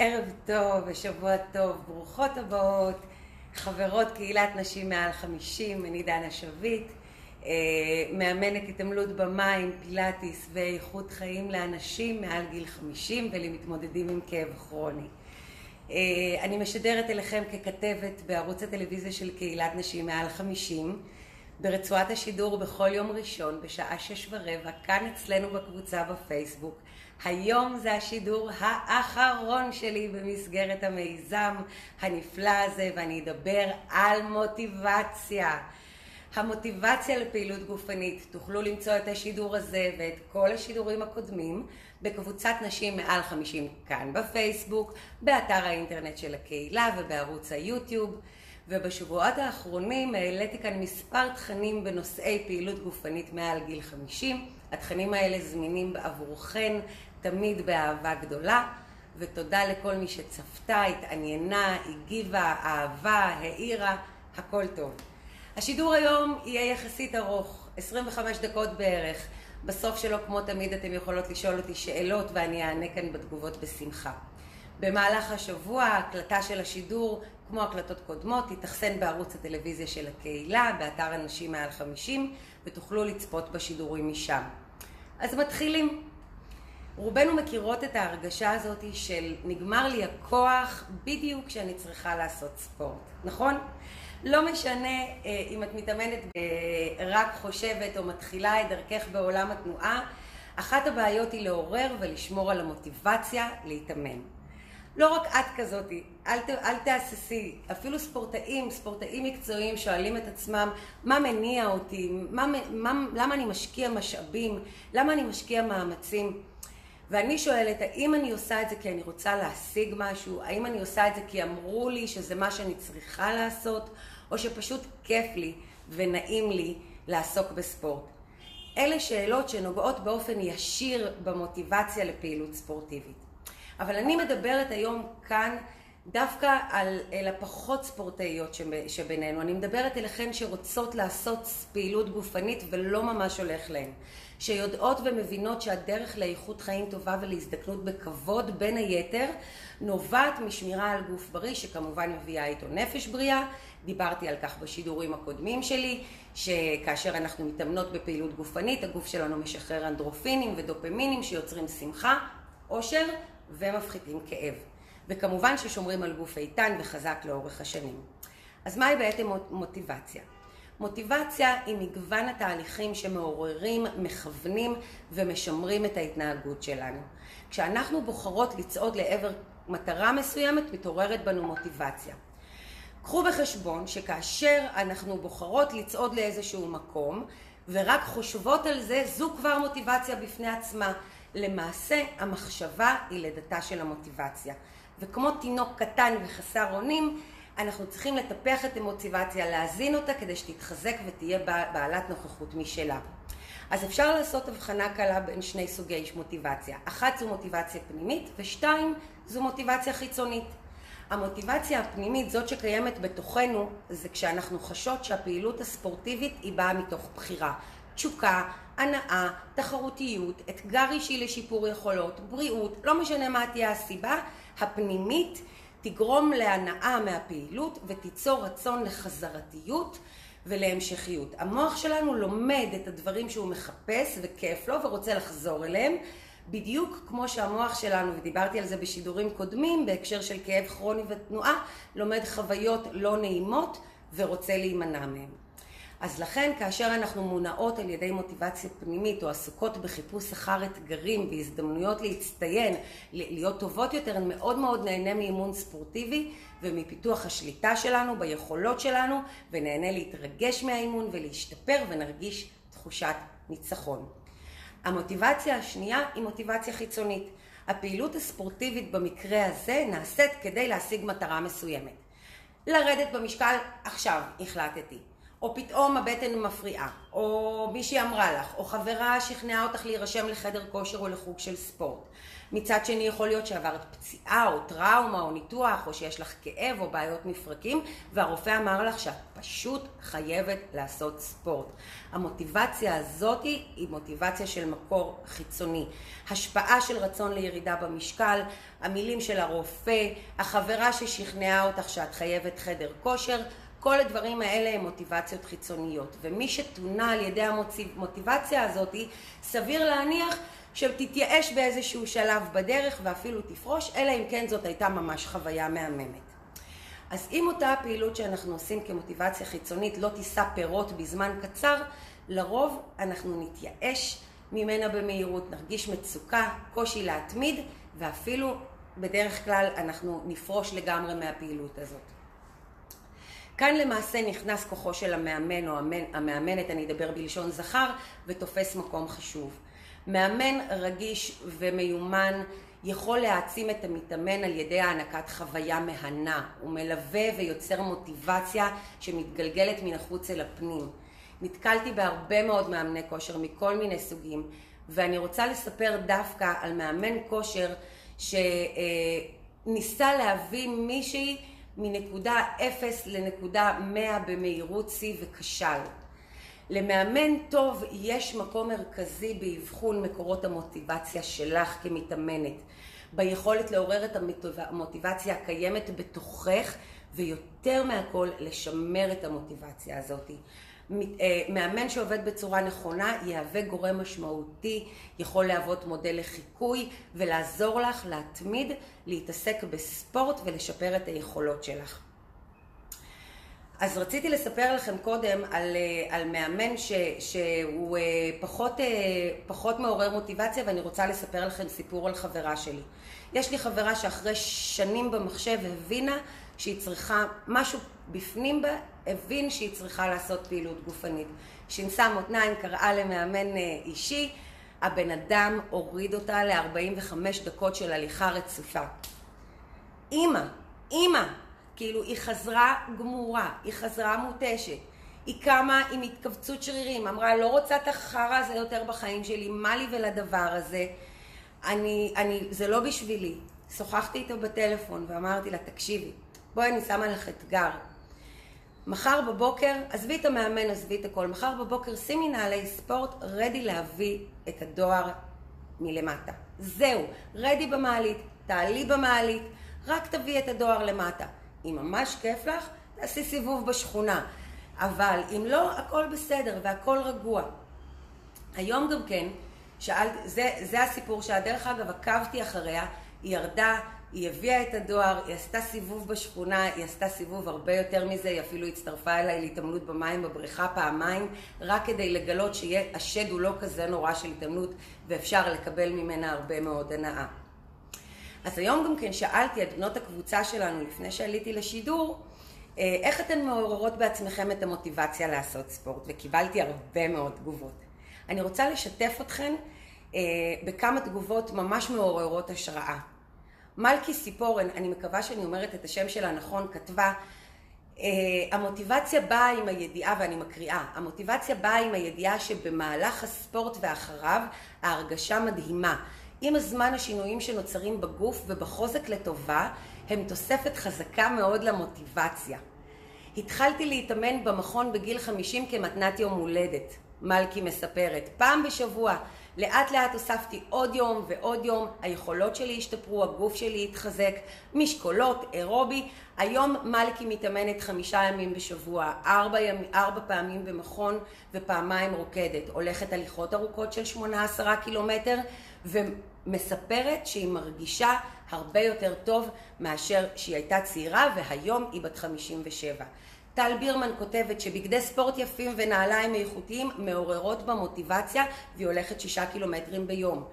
ערב טוב ושבוע טוב, ברוכות הבאות, חברות קהילת נשים מעל 50, אני דנה שביט, מאמנת התעמלות במים, פילאטיס ואיכות חיים לאנשים מעל גיל 50 ולמתמודדים עם כאב כרוני. אני משדרת אליכם ככתבת בערוץ הטלוויזיה של קהילת נשים מעל 50, ברצועת השידור בכל יום ראשון בשעה 6:15, כאן אצלנו בקבוצה בפייסבוק. היום זה השידור האחרון שלי במסגרת המיזם הנפלא הזה, ואני אדבר על מוטיבציה. המוטיבציה לפעילות גופנית. תוכלו למצוא את השידור הזה ואת כל השידורים הקודמים בקבוצת נשים מעל 50 כאן בפייסבוק, באתר האינטרנט של הקהילה ובערוץ היוטיוב. ובשבועות האחרונים העליתי כאן מספר תכנים בנושאי פעילות גופנית מעל גיל 50. התכנים האלה זמינים עבורכן תמיד באהבה גדולה, ותודה לכל מי שצפתה, התעניינה, הגיבה, אהבה, העירה, הכל טוב. השידור היום יהיה יחסית ארוך, 25 דקות בערך. בסוף שלו, כמו תמיד, אתם יכולות לשאול אותי שאלות ואני אענה כאן בתגובות בשמחה. במהלך השבוע ההקלטה של השידור, כמו הקלטות קודמות, תתאחסן בערוץ הטלוויזיה של הקהילה, באתר הנשים מעל 50, ותוכלו לצפות בשידורים משם. אז מתחילים. רובנו מכירות את ההרגשה הזאת של נגמר לי הכוח בדיוק כשאני צריכה לעשות ספורט, נכון? לא משנה אם את מתאמנת רק חושבת או מתחילה את דרכך בעולם התנועה, אחת הבעיות היא לעורר ולשמור על המוטיבציה להתאמן. לא רק את כזאת, אל תהססי, אפילו ספורטאים מקצועיים שואלים את עצמם מה מניע אותי, למה אני משקיע משאבים, למה אני משקיע מאמצים. ואני שואלת, האם אני עושה את זה כי אני רוצה להשיג משהו? האם אני עושה את זה כי אמרו לי שזה מה שאני צריכה לעשות? או שפשוט כיף לי ונעים לי לעסוק בספורט? אלה שאלות שנוגעות באופן ישיר במוטיבציה לפעילות ספורטיבית. אבל אני מדברת היום כאן דווקא על הפחות ספורטאיות שבינינו. אני מדברת אליכן שרוצות לעשות פעילות גופנית ולא ממש הולך להן. שיודעות ומבינות שהדרך לאיכות חיים טובה ולהזדקנות בכבוד בין היתר נובעת משמירה על גוף בריא, שכמובן מביאה איתו נפש בריאה. דיברתי על כך בשידורים הקודמים שלי, שכאשר אנחנו מתאמנות בפעילות גופנית, הגוף שלנו משחרר אנדרופינים ודופמינים שיוצרים שמחה, אושר ומפחיתים כאב. וכמובן ששומרים על גוף איתן וחזק לאורך השנים. אז מהי בעצם מוטיבציה? מוטיבציה היא מגוון התהליכים שמעוררים, מכוונים ומשמרים את ההתנהגות שלנו. כשאנחנו בוחרות לצעוד לעבר מטרה מסוימת, מתעוררת בנו מוטיבציה. קחו בחשבון שכאשר אנחנו בוחרות לצעוד לאיזשהו מקום ורק חושבות על זה, זו כבר מוטיבציה בפני עצמה. למעשה המחשבה היא לידתה של המוטיבציה. וכמו תינוק קטן וחסר אונים, אנחנו צריכים לטפח את המוטיבציה, להזין אותה כדי שתתחזק ותהיה בעלת נוכחות משלה. אז אפשר לעשות הבחנה קלה בין שני סוגי מוטיבציה. אחת זו מוטיבציה פנימית, ושתיים זו מוטיבציה חיצונית. המוטיבציה הפנימית, זאת שקיימת בתוכנו, זה כשאנחנו חשות שהפעילות הספורטיבית היא באה מתוך בחירה. תשוקה, הנאה, תחרותיות, אתגר אישי לשיפור יכולות, בריאות, לא משנה מה תהיה הסיבה, הפנימית תגרום להנאה מהפעילות ותיצור רצון לחזרתיות ולהמשכיות. המוח שלנו לומד את הדברים שהוא מחפש וכיף לו ורוצה לחזור אליהם, בדיוק כמו שהמוח שלנו, ודיברתי על זה בשידורים קודמים בהקשר של כאב כרוני ותנועה, לומד חוויות לא נעימות ורוצה להימנע מהם. אז לכן כאשר אנחנו מונעות על ידי מוטיבציה פנימית או עסוקות בחיפוש אחר אתגרים והזדמנויות להצטיין, להיות טובות יותר, מאוד מאוד נהנה מאימון ספורטיבי ומפיתוח השליטה שלנו ביכולות שלנו, ונהנה להתרגש מהאימון ולהשתפר ונרגיש תחושת ניצחון. המוטיבציה השנייה היא מוטיבציה חיצונית. הפעילות הספורטיבית במקרה הזה נעשית כדי להשיג מטרה מסוימת. לרדת במשקל עכשיו החלטתי. או פתאום הבטן מפריעה, או מישהי אמרה לך, או חברה שכנעה אותך להירשם לחדר כושר או לחוג של ספורט. מצד שני יכול להיות שעברת פציעה או טראומה או ניתוח, או שיש לך כאב או בעיות מפרקים, והרופא אמר לך שאת פשוט חייבת לעשות ספורט. המוטיבציה הזאת היא מוטיבציה של מקור חיצוני. השפעה של רצון לירידה במשקל, המילים של הרופא, החברה ששכנעה אותך שאת חייבת חדר כושר, כל הדברים האלה הם מוטיבציות חיצוניות. ומי שתונה על ידי המוטיבציה הזאת, סביר להניח שתתייאש באיזשהו שלב בדרך ואפילו תפרוש, אלא אם כן זאת הייתה ממש חוויה מהממת. אז אם אותה הפעילות שאנחנו עושים כמוטיבציה חיצונית לא תישא פירות בזמן קצר, לרוב אנחנו נתייאש ממנה במהירות, נרגיש מצוקה, קושי להתמיד, ואפילו בדרך כלל אנחנו נפרוש לגמרי מהפעילות הזאת. כאן למעשה נכנס כוחו של המאמן או המאמנת, אני אדבר בלשון זכר, ותופס מקום חשוב. מאמן רגיש ומיומן יכול להעצים את המתאמן על ידי הענקת חוויה מהנה. הוא מלווה ויוצר מוטיבציה שמתגלגלת מן החוץ אל הפנים. נתקלתי בהרבה מאוד מאמני כושר מכל מיני סוגים, ואני רוצה לספר דווקא על מאמן כושר שניסה להביא מישהי מנקודה 0 לנקודה 100 במהירות שיא וכשל. למאמן טוב יש מקום מרכזי באבחון מקורות המוטיבציה שלך כמתאמנת, ביכולת לעורר את המוטיבציה הקיימת בתוכך, ויותר מהכל לשמר את המוטיבציה הזאת. מאמן שעובד בצורה נכונה יהווה גורם משמעותי, יכול להוות מודל לחיקוי ולעזור לך להתמיד, להתעסק בספורט ולשפר את היכולות שלך. אז רציתי לספר לכם קודם על מאמן שהוא פחות מעורר מוטיבציה, ואני רוצה לספר לכם סיפור על חברה שלי. יש לי חברה שאחרי שנים במחשב הבינה שהיא צריכה, משהו בפנים בה הבין שהיא צריכה לעשות פעילות גופנית. שינסה מותניים, קראה למאמן אישי, הבן אדם הוריד אותה ל-45 דקות של הליכה רצופה. אמא, כאילו היא חזרה גמורה, היא חזרה מותשת, היא קמה עם התכווצות שרירים, אמרה לא רוצה את החרא הזה יותר בחיים שלי, מה לי ולדבר הזה, זה לא בשבילי. שוחחתי איתו בטלפון ואמרתי לה, תקשיבי, בואי אני שמה לך אתגר. מחר בבוקר, עזבי את המאמן, עזבי את הכל, מחר בבוקר שימי נעלי ספורט, רדי להביא את הדואר מלמטה. זהו, רדי במעלית, תעלי במעלית, רק תביא את הדואר למטה. אם ממש כיף לך, תעשי סיבוב בשכונה. אבל אם לא, הכל בסדר והכל רגוע. היום גם כן, זה הסיפור שהדרך אגב עקבתי אחריה, היא ירדה, היא הביאה את הדואר, היא עשתה סיבוב בשכונה, היא עשתה סיבוב הרבה יותר מזה, היא אפילו הצטרפה אליי להתאמנות במים בבריכה פעמיים, רק כדי לגלות שהשד הוא לא כזה נורא של התאמנות, ואפשר לקבל ממנה הרבה מאוד הנאה. אז היום גם כן שאלתי את בנות הקבוצה שלנו לפני שעליתי לשידור, איך אתן מעוררות בעצמכם את המוטיבציה לעשות ספורט? וקיבלתי הרבה מאוד תגובות. אני רוצה לשתף אתכן בכמה תגובות ממש מעוררות השראה. מלכי סיפורן, אני מקווה שאני אומרת את השם שלה נכון, כתבה, המוטיבציה באה עם הידיעה, ואני מקריאה, המוטיבציה באה עם הידיעה שבמהלך הספורט ואחריו ההרגשה מדהימה. עם הזמן השינויים שנוצרים בגוף ובחוזק לטובה הם תוספת חזקה מאוד למוטיבציה. התחלתי להתאמן במכון בגיל 50 כמתנת יום הולדת. מלכי מספרת, פעם בשבוע, לאט לאט הוספתי עוד יום ועוד יום, היכולות שלי השתפרו, הגוף שלי התחזק, משקולות, אירובי. היום מלכי מתאמנת 5 ימים בשבוע, 4 פעמים במכון ופעמיים רוקדת. הולכת הליכות ארוכות של 8-10 קילומטר ומספרת שהיא מרגישה הרבה יותר טוב מאשר שהיא הייתה צעירה, והיום היא בת 57. טל בירמן כותבת שבגדי ספורט יפים ונעליים איכותיים מעוררות במוטיבציה, והיא הולכת 6 קילומטרים ביום.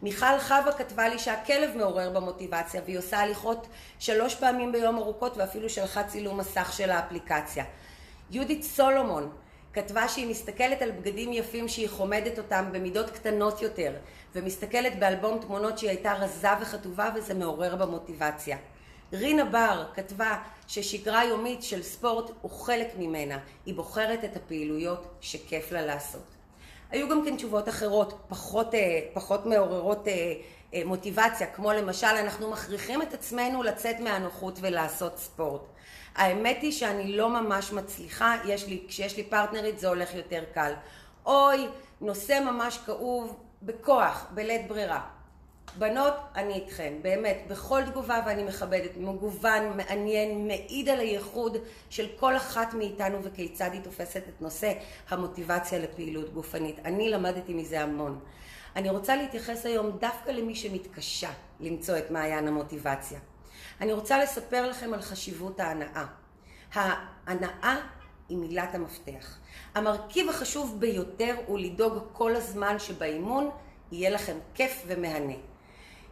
מיכל חווה כתבה לי שהכלב מעורר במוטיבציה, והיא עושה הליכות 3 פעמים ביום ארוכות, ואפילו שלחה צילום מסך של האפליקציה. יהודית סולומון כתבה שהיא מסתכלת על בגדים יפים שהיא חומדת אותם במידות קטנות יותר, ומסתכלת באלבום תמונות שהיא הייתה רזה וכתובה, וזה מעורר במוטיבציה. רינה בר כתבה ששגרה יומית של ספורט הוא חלק ממנה, היא בוחרת את הפעילויות שכיף לה לעשות. היו גם כן תשובות אחרות, פחות מעוררות מוטיבציה, כמו למשל אנחנו מכריחים את עצמנו לצאת מהנוחות ולעשות ספורט. האמת היא שאני לא ממש מצליחה, כשיש לי פרטנרית זה הולך יותר קל. אוי, נושא ממש כאוב, בכוח, בלית ברירה. בנות, אני איתכן, באמת, בכל תגובה ואני מכבדת, מגוון, מעניין, מעיד על הייחוד של כל אחת מאיתנו וכיצד היא תופסת את נושא המוטיבציה לפעילות גופנית. אני למדתי מזה המון. אני רוצה להתייחס היום דווקא למי שמתקשה למצוא את מעיין המוטיבציה. אני רוצה לספר לכם על חשיבות ההנאה. ההנאה היא מילת המפתח. המרכיב החשוב ביותר הוא לדאוג כל הזמן שבאימון יהיה לכם כיף ומהנה.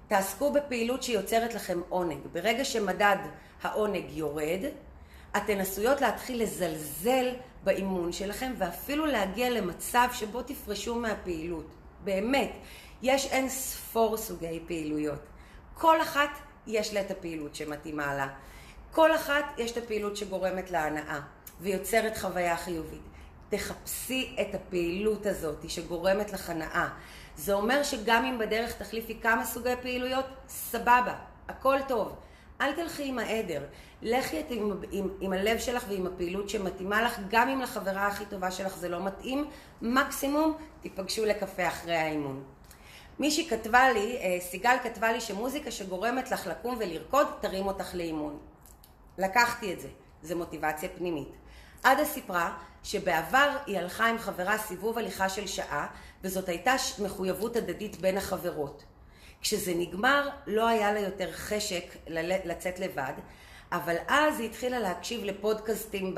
תעסקו בפעילות שיוצרת לכם עונג. ברגע שמדד העונג יורד, אתן עשויות להתחיל לזלזל באימון שלכם ואפילו להגיע למצב שבו תפרשו מהפעילות. באמת, יש אין ספור סוגי פעילויות. כל אחת יש לה את הפעילות שמתאימה לה. כל אחת יש את הפעילות שגורמת להנאה ויוצרת חוויה חיובית. תחפשי את הפעילות הזאת שגורמת לך הנאה. זה אומר שגם אם בדרך תחליפי כמה סוגי פעילויות, סבבה, הכל טוב. אל תלכי עם העדר, לכי עם הלב שלך ועם הפעילות שמתאימה לך, גם אם לחברה הכי טובה שלך זה לא מתאים, מקסימום תיפגשו לקפה אחרי האימון. מישהי כתבה לי, סיגל כתבה לי שמוזיקה שגורמת לך לקום ולרקוד, תרים אותך לאימון. לקחתי את זה, זה מוטיבציה פנימית. עדה סיפרה שבעבר היא הלכה עם חברה סיבוב הליכה של שעה, וזאת הייתה מחויבות הדדית בין החברות. כשזה נגמר, לא היה לה יותר חשק לצאת לבד, אבל אז היא התחילה להקשיב לפודקאסטים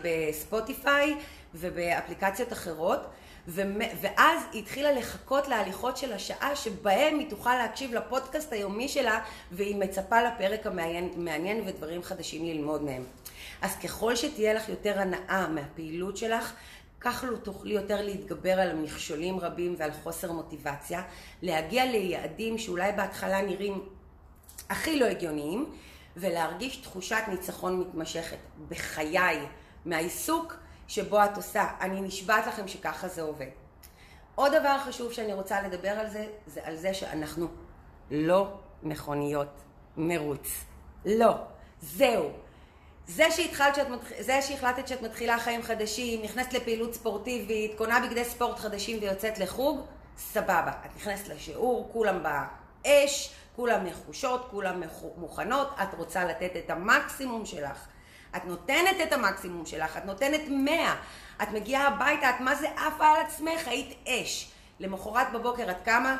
בספוטיפיי ובאפליקציות אחרות, ואז היא התחילה לחכות להליכות של השעה שבהם היא תוכל להקשיב לפודקאסט היומי שלה, והיא מצפה לפרק המעניין ודברים חדשים ללמוד מהם. אז ככל שתהיה לך יותר הנאה מהפעילות שלך, כך לא תוכלי יותר להתגבר על מכשולים רבים ועל חוסר מוטיבציה, להגיע ליעדים שאולי בהתחלה נראים הכי לא הגיוניים, ולהרגיש תחושת ניצחון מתמשכת בחיי מהעיסוק שבו את עושה. אני נשבעת לכם שככה זה עובד. עוד דבר חשוב שאני רוצה לדבר על זה, זה על זה שאנחנו לא מכוניות מרוץ. לא. זהו. זה שהחלטת שאת מתחילה חיים חדשים, נכנסת לפעילות ספורטיבית, קונה בגדי ספורט חדשים ויוצאת לחוג, סבבה. את נכנסת לשיעור, כולם באש, כולם נחושות, כולם מוכנות, את רוצה לתת את המקסימום שלך. את נותנת את המקסימום שלך, את נותנת 100. את מגיעה הביתה, את מה זה עפה על עצמך, היית אש. למחרת בבוקר את קמה,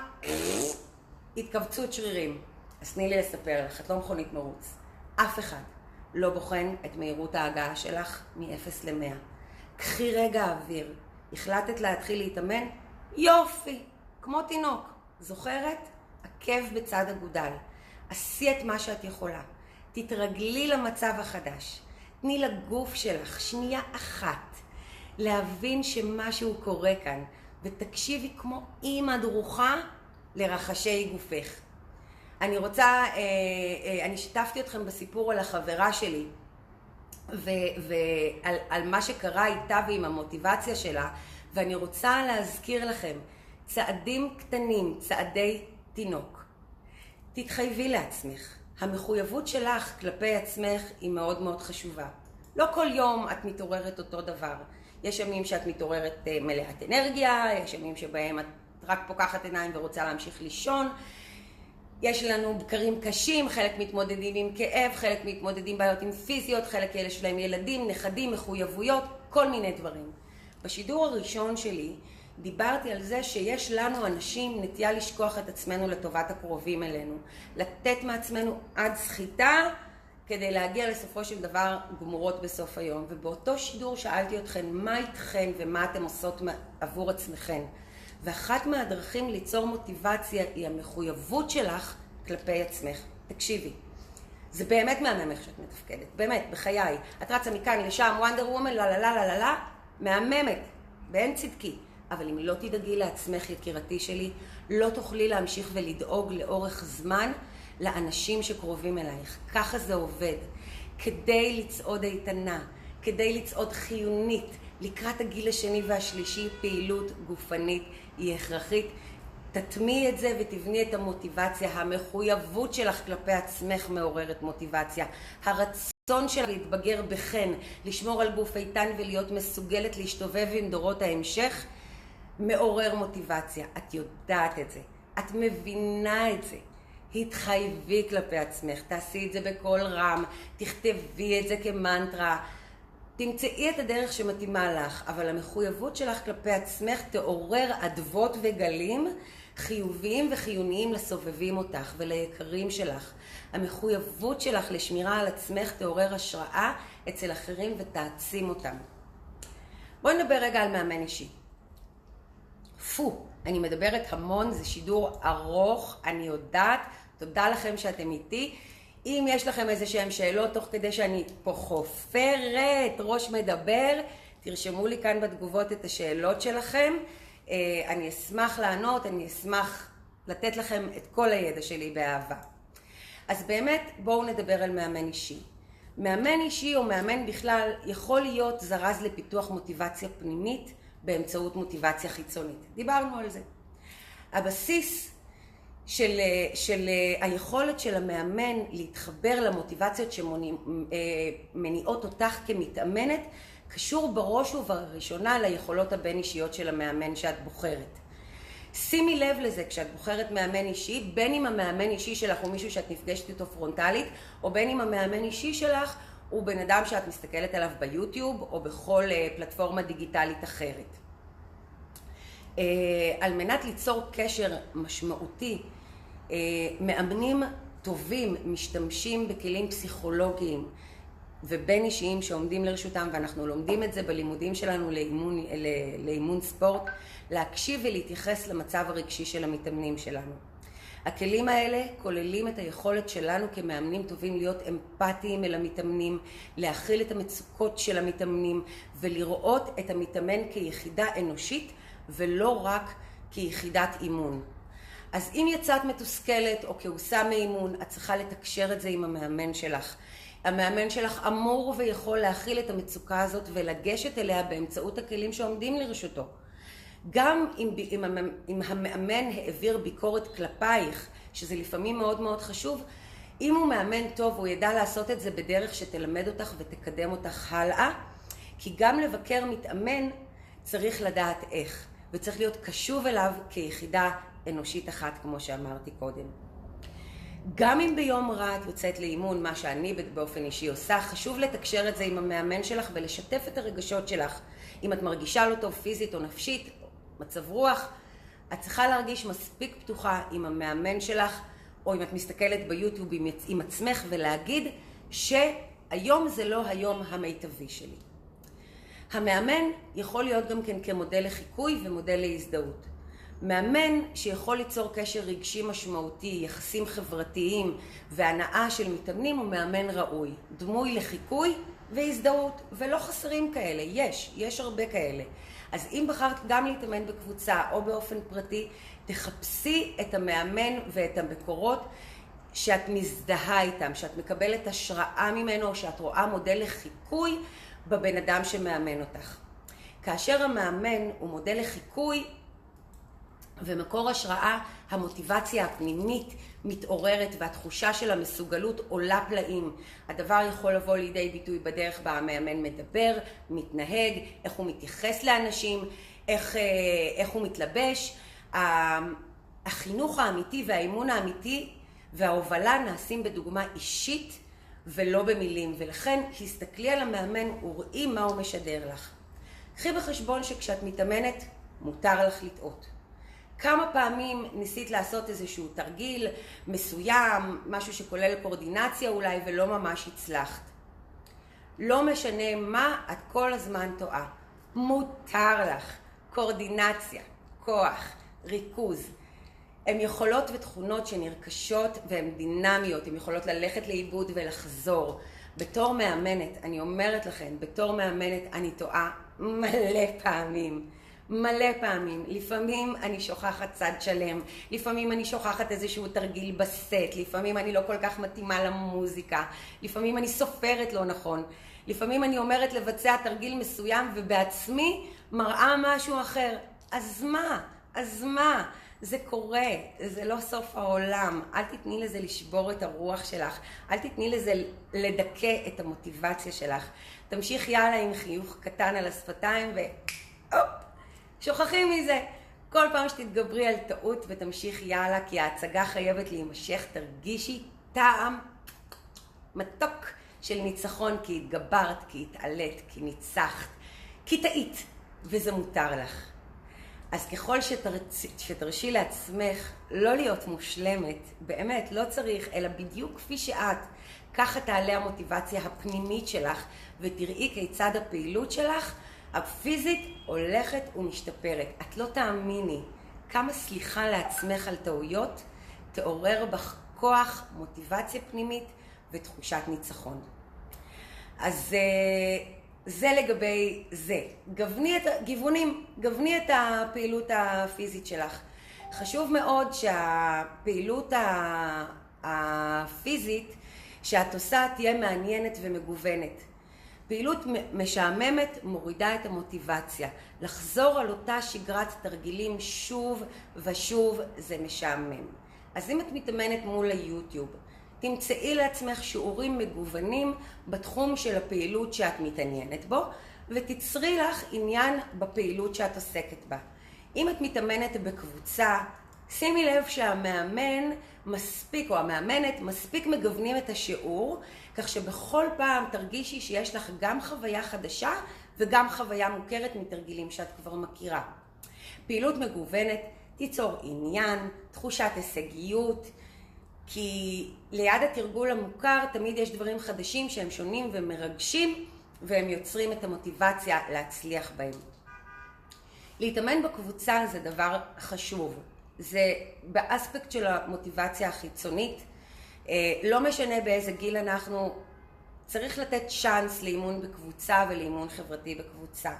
התכווצות שרירים. אז תני לי לספר לך, את לא מכונית מרוץ. אף אחד לא בוחן את מהירות ההגעה שלך מ-0 ל-100. קחי רגע אוויר. החלטת להתחיל להתאמן? יופי, כמו תינוק. זוכרת? עקב בצד אגודל. עשי את מה שאת יכולה. תתרגלי למצב החדש. תני לגוף שלך שנייה אחת להבין שמשהו קורה כאן, ותקשיבי כמו אימא דרוכה לרחשי גופך. אני שיתפתי אתכם בסיפור על החברה שלי, ועל מה שקרה איתה ועם המוטיבציה שלה, ואני רוצה להזכיר לכם, צעדים קטנים, צעדי תינוק. תתחייבי לעצמך. המחויבות שלך כלפי עצמך היא מאוד מאוד חשובה. לא כל יום את מתעוררת אותו דבר. יש ימים שאת מתעוררת מלאת אנרגיה, יש ימים שבהם את רק פוקחת עיניים ורוצה להמשיך לישון. יש לנו בקרים קשים, חלק מתמודדים עם כאב, חלק מתמודדים בעיות עם פיזיות, חלק אלה שלהם ילדים, נכדים, מחויבויות, כל מיני דברים. בשידור הראשון שלי דיברתי על זה שיש לנו אנשים נטייה לשכוח את עצמנו לטובת הקרובים אלינו. לתת מעצמנו עד סחיטה כדי להגיע לסופו של דבר גמורות בסוף היום. ובאותו שידור שאלתי אתכן מה איתכן ומה אתם עושות עבור עצמכן. ואחת מהדרכים ליצור מוטיבציה היא המחויבות שלך כלפי עצמך. תקשיבי, זה באמת מהמם איך שאת מתפקדת, באמת, בחיי. את רצה מכאן לשם, וונדר וומן, לא, מהממת, באין צדקי. אבל אם לא תדאגי לעצמך, יקירתי שלי, לא תוכלי להמשיך ולדאוג לאורך זמן לאנשים שקרובים אלייך. ככה זה עובד. כדי לצעוד איתנה, כדי לצעוד חיונית, לקראת הגיל השני והשלישי, פעילות גופנית היא הכרחית. תטמיעי את זה ותבני את המוטיבציה. המחויבות שלך כלפי עצמך מעוררת מוטיבציה. הרצון שלך להתבגר בחן, לשמור על גוף איתן ולהיות מסוגלת להשתובב עם דורות ההמשך, מעורר מוטיבציה. את יודעת את זה. את מבינה את זה. התחייבי כלפי עצמך. תעשי את זה בקול רם. תכתבי את זה כמנטרה. תמצאי את הדרך שמתאימה לך, אבל המחויבות שלך כלפי עצמך תעורר אדוות וגלים חיוביים וחיוניים לסובבים אותך וליקרים שלך. המחויבות שלך לשמירה על עצמך תעורר השראה אצל אחרים ותעצים אותם. בואי נדבר רגע על מאמן אישי. אני מדברת המון, זה שידור ארוך, אני יודעת, תודה לכם שאתם איתי. אם יש לכם איזה שהם שאלות תוך כדי שאני פה חופרת, ראש מדבר, תרשמו לי כאן בתגובות את השאלות שלכם. אני אשמח לענות, אני אשמח לתת לכם את כל הידע שלי באהבה. אז באמת בואו נדבר על מאמן אישי. מאמן אישי או מאמן בכלל יכול להיות זרז לפיתוח מוטיבציה פנימית באמצעות מוטיבציה חיצונית. דיברנו על זה. הבסיס של היכולת של המאמן להתחבר למוטיבציות שמניעות אותך כמתאמנת, קשור בראש ובראשונה ליכולות הבין אישיות של המאמן שאת בוחרת. שימי לב לזה כשאת בוחרת מאמן אישי, בין אם המאמן אישי שלך הוא מישהו שאת נפגשת איתו פרונטלית, או בין אם המאמן אישי שלך הוא בן אדם שאת מסתכלת עליו ביוטיוב או בכל פלטפורמה דיגיטלית אחרת. על מנת ליצור קשר משמעותי, מאמנים טובים משתמשים בכלים פסיכולוגיים ובין אישיים שעומדים לרשותם, ואנחנו לומדים את זה בלימודים שלנו לאימון ספורט, להקשיב ולהתייחס למצב הרגשי של המתאמנים שלנו. הכלים האלה כוללים את היכולת שלנו כמאמנים טובים להיות אמפתיים אל המתאמנים, להכיל את המצוקות של המתאמנים ולראות את המתאמן כיחידה אנושית ולא רק כיחידת אימון. אז אם יצאת מתוסכלת או כעוסה מאימון, את צריכה לתקשר את זה עם המאמן שלך. המאמן שלך אמור ויכול להכיל את המצוקה הזאת ולגשת אליה באמצעות הכלים שעומדים לרשותו. גם אם המאמן העביר ביקורת כלפייך, שזה לפעמים מאוד מאוד חשוב, אם הוא מאמן טוב, הוא ידע לעשות את זה בדרך שתלמד אותך ותקדם אותך הלאה, כי גם לבקר מתאמן צריך לדעת איך, וצריך להיות קשוב אליו כיחידה אנושית אחת, כמו שאמרתי קודם. גם אם ביום רע את יוצאת לאימון, מה שאני באופן אישי עושה, חשוב לתקשר את זה עם המאמן שלך ולשתף את הרגשות שלך. אם את מרגישה לא טוב פיזית או נפשית, מצב רוח, את צריכה להרגיש מספיק פתוחה עם המאמן שלך, או אם את מסתכלת ביוטיוב עם עצמך ולהגיד שהיום זה לא היום המיטבי שלי. המאמן יכול להיות גם כן כמודל לחיקוי ומודל להזדהות. מאמן שיכול ליצור קשר רגשי משמעותי, יחסים חברתיים והנאה של מתאמנים הוא מאמן ראוי. דמוי לחיקוי והזדהות, ולא חסרים כאלה, יש הרבה כאלה. אז אם בחרת גם להתאמן בקבוצה או באופן פרטי, תחפשי את המאמן ואת המקורות שאת מזדהה איתם, שאת מקבלת השראה ממנו או שאת רואה מודל לחיקוי בבן אדם שמאמן אותך. כאשר המאמן הוא מודל לחיקוי ומקור השראה, המוטיבציה הפנימית מתעוררת והתחושה של המסוגלות עולה פלאים. הדבר יכול לבוא לידי ביטוי בדרך בה המאמן מדבר, מתנהג, איך הוא מתייחס לאנשים, איך הוא מתלבש. החינוך האמיתי והאימון האמיתי וההובלה נעשים בדוגמה אישית ולא במילים, ולכן הסתכלי על המאמן וראי מה הוא משדר לך. קחי בחשבון שכשאת מתאמנת מותר לך לטעות. כמה פעמים ניסית לעשות איזשהו תרגיל מסוים, משהו שכולל קואורדינציה אולי, ולא ממש הצלחת. לא משנה מה, את כל הזמן טועה. מותר לך. קואורדינציה, כוח, ריכוז. הן יכולות ותכונות שנרכשות והן דינמיות, הן יכולות ללכת לאיבוד ולחזור. בתור מאמנת, אני אומרת לכם, בתור מאמנת אני טועה מלא פעמים. מלא פעמים. לפעמים אני שוכחת צד שלם, לפעמים אני שוכחת איזשהו תרגיל בסט, לפעמים אני לא כל כך מתאימה למוזיקה, לפעמים אני סופרת לא נכון, לפעמים אני אומרת לבצע תרגיל מסוים ובעצמי מראה משהו אחר. אז מה? אז מה? זה קורה, זה לא סוף העולם. אל תתני לזה לשבור את הרוח שלך, אל תתני לזה לדכא את המוטיבציה שלך. תמשיך יאללה עם חיוך קטן על השפתיים והופ, שוכחים מזה. כל פעם שתתגברי על טעות ותמשיך יאללה, כי ההצגה חייבת להימשך, תרגישי טעם מתוק של ניצחון, כי התגברת, כי התעלית, כי ניצחת, כי טעית, וזה מותר לך. אז ככל שתרשי לעצמך לא להיות מושלמת, באמת לא צריך, אלא בדיוק כפי שאת, ככה תעלה המוטיבציה הפנימית שלך, ותראי כיצד הפעילות שלך הפיזית הולכת ומשתפרת. את לא תאמיני כמה סליחה לעצמך על טעויות תעורר בך כוח, מוטיבציה פנימית ותחושת ניצחון. אז זה לגבי זה. גווני את הפעילות הפיזית שלך. חשוב מאוד שהפעילות הפיזית שאת עושה תהיה מעניינת ומגוונת. פעילות משעממת מורידה את המוטיבציה. לחזור על אותה שגרת תרגילים שוב ושוב זה משעמם. אז אם את מתאמנת מול היוטיוב, תמצאי לעצמך שיעורים מגוונים בתחום של הפעילות שאת מתעניינת בו, ותצרי לך עניין בפעילות שאת עוסקת בה. אם את מתאמנת בקבוצה, שימי לב שהמאמן מספיק, או המאמנת מספיק מגוונים את השיעור, כך שבכל פעם תרגישי שיש לך גם חוויה חדשה וגם חוויה מוכרת מתרגילים שאת כבר מכירה. פעילות מגוונת תיצור עניין, תחושת הישגיות, כי ליד התרגול המוכר תמיד יש דברים חדשים שהם שונים ומרגשים, והם יוצרים את המוטיבציה להצליח בהם. להתאמן בקבוצה זה דבר חשוב. זה באספקט של המוטיבציה החיצונית. לא משנה באיזה גיל אנחנו, צריך לתת צ'אנס לאימון בקבוצה ולאימון חברתי בקבוצה.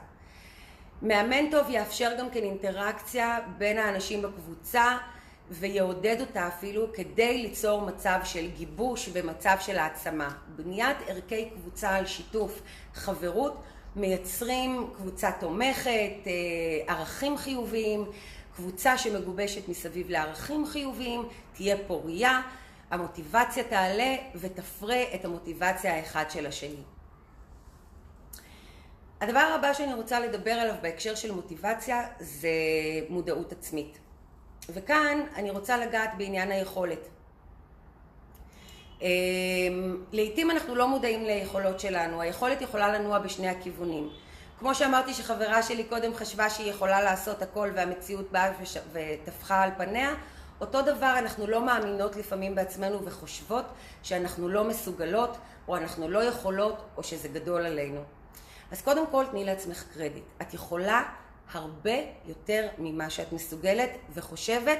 מאמן טוב יאפשר גם כן אינטראקציה בין האנשים בקבוצה, ויעודד אותה אפילו כדי ליצור מצב של גיבוש ומצב של העצמה. בניית ערכי קבוצה על שיתוף חברות מייצרים קבוצה תומכת, ערכים חיוביים, קבוצה שמגובשת מסביב לערכים חיוביים, תהיה פוריה, המוטיבציה תעלה ותפרה את המוטיבציה האחד של השני. הדבר הבא שאני רוצה לדבר עליו בהקשר של מוטיבציה זה מודעות עצמית. וכאן אני רוצה לגעת בעניין היכולת. לעתים אנחנו לא מודעים ליכולות שלנו. היכולת יכולה לנוע בשני הכיוונים. כמו שאמרתי שחברה שלי קודם חשבה שהיא יכולה לעשות הכל והמציאות באה ותפחה על פניה, אותו דבר אנחנו לא מאמינות לפעמים בעצמנו וחושבות שאנחנו לא מסוגלות או אנחנו לא יכולות או שזה גדול עלינו. אז קודם כל תני לעצמך קרדיט. את יכולה הרבה יותר ממה שאת מסוגלת וחושבת,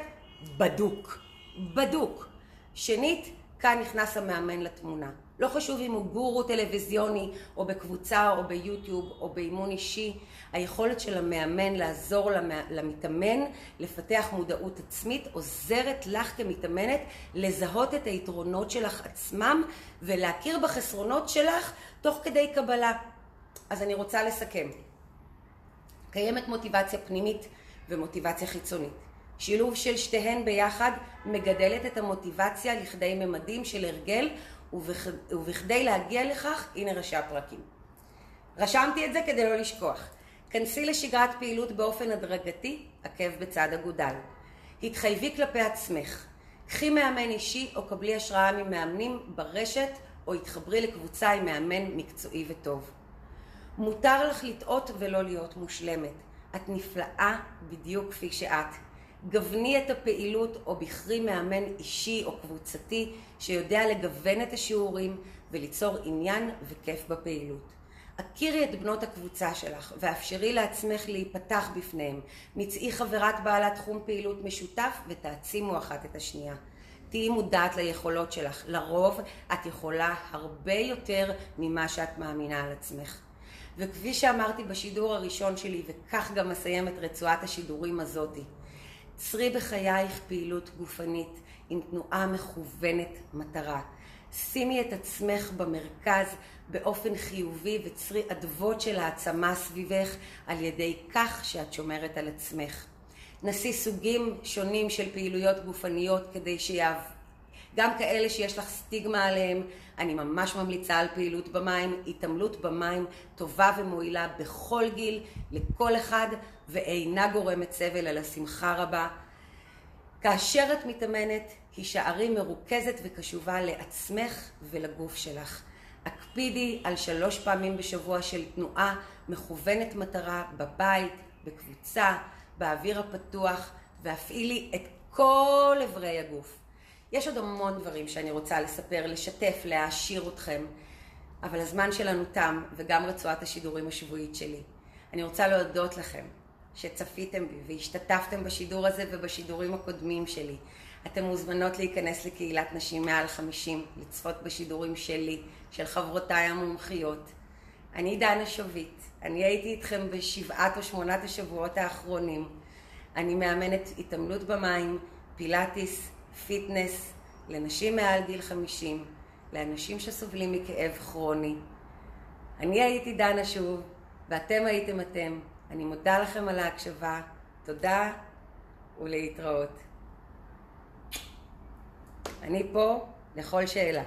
בדוק. שנית, כאן נכנס המאמן לתמונה. לא חשוב אם הוא גורו טלוויזיוני או בקבוצה או ביוטיוב או באימון אישי, היכולת של המאמן לעזור למתאמן לפתח מודעות עצמית עוזרת לך כמתאמנת לזהות את היתרונות שלך עצמם ולהכיר בחסרונות שלך תוך כדי קבלה. אז אני רוצה לסכם. קיימת מוטיבציה פנימית ומוטיבציה חיצונית. שילוב של שתיהן ביחד מגדלת את המוטיבציה לכדי ממדים של הרגל, ובכדי להגיע לכך, הנה ראשי הפרקים. רשמתי את זה כדי לא לשכוח. כנסי לשגרת פעילות באופן הדרגתי, עקב בצד אגודל. התחייבי כלפי עצמך. קחי מאמן אישי או קבלי השראה ממאמנים ברשת, או התחברי לקבוצה עם מאמן מקצועי וטוב. מותר לך לטעות ולא להיות מושלמת. את נפלאה בדיוק כפי שאת. גווני את הפעילות או בחרי מאמן אישי או קבוצתי שיודע לגוון את השיעורים וליצור עניין וכיף בפעילות. הכירי את בנות הקבוצה שלך ואפשרי לעצמך להיפתח בפניהם. מצאי חברת בעלת תחום פעילות משותף ותעצימו אחת את השנייה. תהיי מודעת ליכולות שלך. לרוב את יכולה הרבה יותר ממה שאת מאמינה על עצמך. וכפי שאמרתי בשידור הראשון שלי, וכך גם אסיים את רצועת השידורים הזאתי, צרי בחייך פעילות גופנית עם תנועה מכוונת מטרה. שימי את עצמך במרכז באופן חיובי וצרי אדוות של העצמה סביבך על ידי כך שאת שומרת על עצמך. נסי סוגים שונים של פעילויות גופניות כדי גם כאלה שיש לך סטיגמה עליהם. אני ממש ממליצה על פעילות במים. התעמלות במים טובה ומועילה בכל גיל, לכל אחד, ואינה גורמת סבל אלא שמחה רבה. כאשר את מתאמנת, הישארי מרוכזת וקשובה לעצמך ולגוף שלך. הקפידי על 3 פעמים בשבוע של תנועה מכוונת מטרה בבית, בקבוצה, באוויר הפתוח, והפעילי את כל עברי הגוף. יש עוד המון דברים שאני רוצה לספר, לשתף, להעשיר אתכם, אבל הזמן שלנו תם, וגם רצועת השידורים השבועית שלי. אני רוצה להודות לכם שצפיתם בי והשתתפתם בשידור הזה ובשידורים הקודמים שלי. אתם מוזמנות להיכנס לקהילת נשים מעל 50, לצפות בשידורים שלי, של חברותיי המומחיות. אני דנה שביט, אני הייתי איתכם ב7 או 8 השבועות האחרונים. אני מאמנת התעמלות במים, פילאטיס, פיטנס, לנשים מעל גיל 50, לאנשים שסובלים מכאב כרוני. אני הייתי דנה שוב, ואתם הייתם אתם. אני מודה לכם על ההקשבה. תודה ולהתראות. אני פה לכל שאלה.